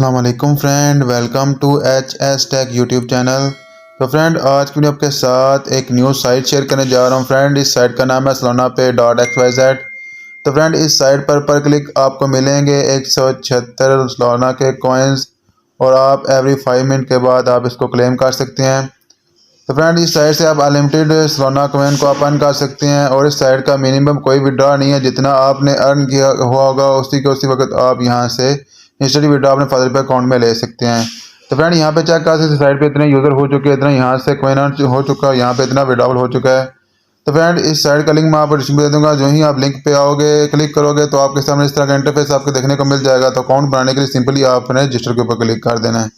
अस्सलामुअलैकुम friend, welcome to H S tech YouTube channel. तो friend, आज की वीडियो आपके साथ एक न्यू साइट शेयर करने जा रहा हूँ। फ्रेंड, इस साइट का नाम है solana.pay.xyz। तो फ्रेंड, इस साइट पर क्लिक आपको मिलेंगे 176 सोलाना के कॉइन्स और आप एवरी 5 मिनट के बाद आप इसको क्लेम कर सकते हैं। तो फ्रेंड, इस साइट से आप अनलिमिटेड सोलाना कॉइन को आप अर्न कर सकते हैं और इस साइट का मिनिमम कोई विड्रॉ नहीं है। जितना आपने अर्न किया हुआ होगा उसी के उसी वक्त आप यहाँ से इंस्टेंट विड्रॉ अपने फादर पे अकाउंट में ले सकते हैं। तो फ्रेंड, यहाँ पे चेक कर सकते हैं साइट पे इतने यूज़र हो चुके हैं, इतना यहाँ से कॉइन अर्न हो चुका है, यहाँ पे इतना विड्रॉल हो चुका है। तो फ्रेंड, इस साइट का लिंक मैं आपको डिस्क्रिप्शन में दे दूंगा। जो ही आप लिंक पे आओगे, क्लिक करोगे तो आपके सामने इस तरह का इंटरफेस आपको देखने को मिल जाएगा। तो अकाउंट बनाने के लिए सिंपली आपने रजिस्टर के ऊपर क्लिक कर देना है।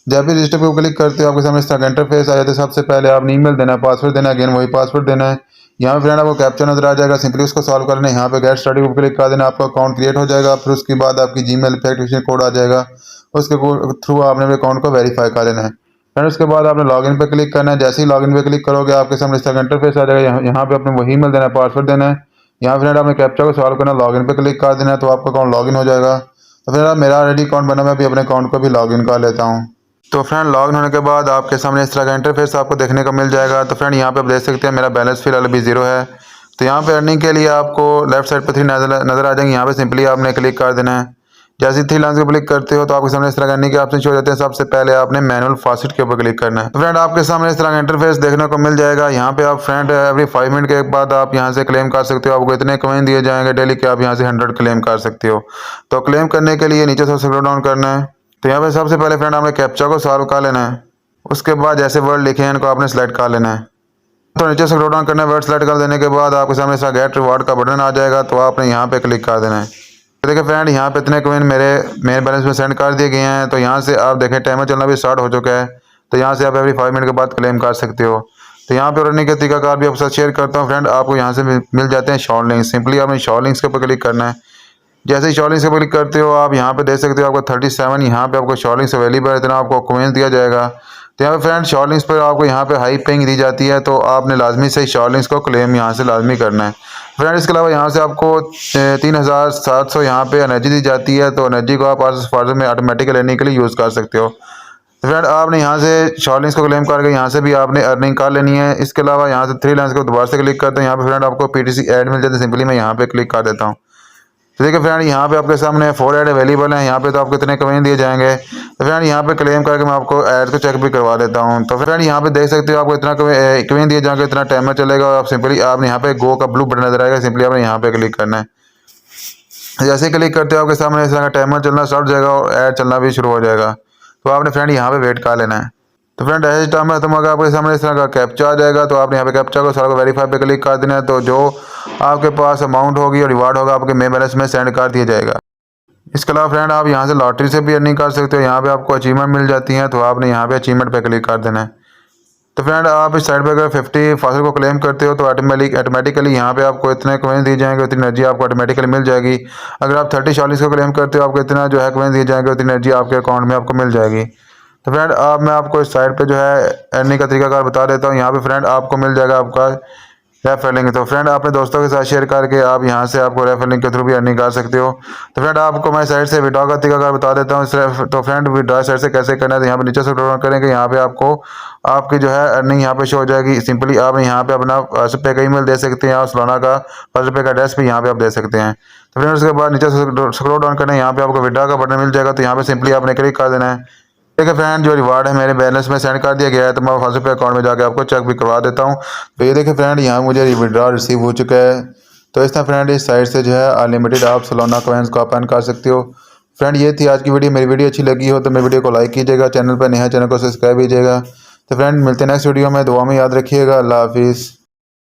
जब भी रजिस्टर पे क्लिक करते हो आपके सामने इस तरह का इंटरफेस आ जाता है। सबसे पहले आपने ईमेल देना है, पासवर्ड देना है, अगेन वही पासवर्ड देना है। यहाँ पे फ्रेंड आपको कैप्चा नजर आ जाएगा, सिंपली उसको सॉल्व करना है। यहाँ पे गेट स्टार्टिंग पर क्लिक कर देना, आपका अकाउंट क्रिएट हो जाएगा। फिर उसके बाद आपकी जीमेल वेरिफिकेशन कोड आ जाएगा, उसके थ्रू आपने अपने अकाउंट को वेरीफाई कर लेना है। फ्रेंड, उसके बाद आपने लॉगिन पे क्लिक करना है। जैसे ही लॉगिन पे क्लिक करोगे आपके सामने इस तरह का इंटरफेस आ जाएगा। यहाँ पे आपने वही ईमेल देना है, पासवर्ड देना है। यहाँ फ्रेंड आपने कैप्चा को सॉल्व करना, लॉगिन पे क्लिक कर देना है, तो आपका अकाउंट लॉगिन हो जाएगा। तो फिर मेरा ऑलरेडी अकाउंट बना, मैं अभी अपने अकाउंट को भी लॉगिन कर लेता हूँ। तो फ्रेंड, लॉगिन होने के बाद आपके सामने इस तरह का इंटरफेस आपको देखने को मिल जाएगा। तो फ्रेंड, यहाँ पे आप देख सकते हैं मेरा बैलेंस फिलहाल अभी 0 है। तो यहाँ पे अर्निंग के लिए आपको लेफ्ट साइड पर 3 नज़र आ जाएंगे। यहाँ पे सिंपली आपने क्लिक कर देना है। जैसे ही 3 लाइन को क्लिक करते हो तो आपके सामने इस तरह का अर्निंग के ऑप्शन शो हो जाते हैं। सबसे पहले आपने मैनुअल फॉसेट के ऊपर क्लिक करना है। तो फ्रेंड, आपके सामने इस तरह का इंटरफेस देखने को मिल जाएगा। यहाँ पे आप फ्रेंड एवरी 5 मिनट के बाद आप यहाँ से क्लेम कर सकते हो। आपको इतने कॉइन दिए जाएंगे डेली के आप यहाँ से 100 क्लेम कर सकते हो। तो क्लेम करने के लिए नीचे से स्क्रॉल डाउन करना है। तो यहाँ पे सबसे पहले फ्रेंड आपने कैप्चा को सॉल्व कर लेना है। उसके बाद जैसे वर्ड लिखे हैं इनको आपने सेलेक्ट कर लेना है। तो नीचे स्क्रॉल डाउन करना है। वर्ड सेलेक्ट कर देने के बाद आपके सामने ऐसा गेट रिवार्ड का बटन आ जाएगा, तो आपने यहाँ पे क्लिक कर देना है। तो देखिए फ्रेंड, यहाँ पे इतने कॉइन मेरे मेन बैलेंस में सेंड कर दिए गए हैं। तो यहाँ से आप देखें टाइमर चलना भी स्टार्ट हो चुका है। तो यहाँ से आप एवरी 5 मिनट के बाद क्लेम कर सकते हो। तो यहाँ पे रनिंग का तरीकाकार भी आपके साथ शेयर करता हूँ। फ्रेंड, आपको यहाँ से मिल जाते हैं शॉर्ट लिंक्स। सिंपली आपने शॉर्ट लिंक्स के ऊपर क्लिक करना है। जैसे ही शॉर्ट लिंक्स के ऊपर क्लिक करते हो आप यहाँ पे देख सकते हो आपको 37 यहाँ पे आपको शॉर्ट लिंक्स अवेलेबल है, इतना आपको कॉइन्स दिया जाएगा। तो यहाँ पे फ्रेंड शॉर्ट लिंक्स पर आपको यहाँ पे हाई पेइंग दी जाती है, तो आपने लाजमी से शॉर्ट लिंक्स को क्लेम यहाँ से लाजमी करना है। फ्रेंड, इसके अलावा यहाँ से आपको 3700 यहाँ पे एनर्जी दी जाती है। तो एनर्जी को आप फार्जर में ऑटोमेटिक लेने के लिए यूज़ कर सकते हो। तो फ्रेंड, आपने यहाँ से शॉर्ट लिंक्स को क्लेम करके यहाँ से भी आपने अर्निंग कर लेनी है। इसके अलावा यहाँ से 3 लाइन्स को दोबारा से क्लिक करते हैं। यहाँ पे फ्रेंड आपको पीटीसी ऐड मिल जाती है। सिंपली मैं यहाँ पे क्लिक कर देता हूँ। तो देखिए फ्रेंड, यहाँ पे आपके सामने 4 ऐड अवेलेबल हैं। यहाँ पे तो आपको इतने कॉइन दिए जाएंगे। तो फ्रेंड, यहाँ पे क्लेम करके मैं आपको ऐड को चेक भी करवा देता हूँ। तो फ्रेंड, यहाँ पे देख सकते हो आपको इतना कॉइन दिए जाएंगे, इतना टाइमर चलेगा। और आप सिंपली आपने यहाँ पे गो का ब्लू बटन नजर आएगा, सिंपली आपने यहाँ पे क्लिक करना है। जैसे ही क्लिक करते हो आपके सामने इस तरह का टाइमर चलना स्टार्ट हो जाएगा और ऐड चलना भी शुरू हो जाएगा। तो आपने फ्रेंड यहाँ पे वेट कर लेना है। तो फ्रेंड, ऐसे टाइम में खत्म होगा आपके सामने इस तरह का कैप्चा आ जाएगा। तो आपने यहाँ पे कैप्चा को सारा को वेरीफाई पे क्लिक कर देना है। तो जो आपके पास अमाउंट होगी और रिवार्ड होगा आपके मेन बैलेंस में सेंड कर दिया जाएगा। इसके अलावा फ्रेंड, आप यहाँ से लॉटरी से भी अर्निंग कर सकते हो। यहाँ पे आपको अचीवमेंट मिल जाती है, तो आपने यहाँ पे अचीवमेंट पे क्लिक कर देना है। तो फ्रेंड, आप इस साइड पे अगर 50 फॉसेट को क्लेम करते हो तो ऑटोमेटिकली यहाँ पे आपको इतने कॉइन दिए जाएंगे, उतनी एनर्जी आपको ऑटोमेटिकली मिल जाएगी। अगर आप 30 40 को क्लेम करते हो आपको इतना जो है कॉइन दिए जाएंगे, उतनी एनर्जी आपके अकाउंट में आपको मिल जाएगी। तो फ्रेंड, अब मैं आपको इस साइड पे जो है अर्निंग का तरीकाकार बता देता हूँ। यहाँ पे फ्रेंड आपको मिल जाएगा आपका रेफर लिंक। तो फ्रेंड, अपने दोस्तों के साथ शेयर करके आप यहाँ से आपको रेफर लिंक के थ्रू भी अर्निंग कर सकते हो। तो फ्रेंड, आपको मैं साइड से विड्रॉ का तरीकाकार बता देता हूँ। तो फ्रेंड, विड्रॉ साइड से कैसे करना है, तो यहाँ पे नीचे से स्क्रॉल करेंगे। यहाँ पे आपको आपकी जो है अर्निंग यहाँ पे शो हो जाएगी। सिंपली आप यहाँ पे अपना ₹5 का ईमेल दे सकते हैं और सोलाना का ₹5 का एड्रेस भी यहाँ पे आप दे सकते हैं। तो फ्रेंड, उसके बाद नीचे से स्क्रॉल डाउन करना है। यहाँ पे आपको विड्रॉ का बटन मिल जाएगा। तो यहाँ पे सिंपली आपने क्लिक कर देना है। ठीक है फ्रेंड, जो रिवार्ड है मेरे बैलेंस में सेंड कर दिया गया है, तो मैं ₹5 अकाउंट में जाके आपको चेक भी करवा देता हूँ। तो ये देखिए फ्रेंड, यहाँ मुझे विड्रॉ रिसीव हो चुका है। तो इस तरह फ्रेंड, इस साइट से जो है अनलिमिटेड आप सोलाना कॉइन्स को आप अर्न कर सकते हो। फ्रेंड, ये थी आज की वीडियो। मेरी वीडियो अच्छी लगी हो तो मेरी वीडियो को लाइक कीजिएगा, चैनल पर नया चैनल को सब्सक्राइब कीजिएगा। तो फ्रेंड, मिलते हैं नेक्स्ट वीडियो में। दुआ में याद रखिएगा। अल्लाह हाफिज़।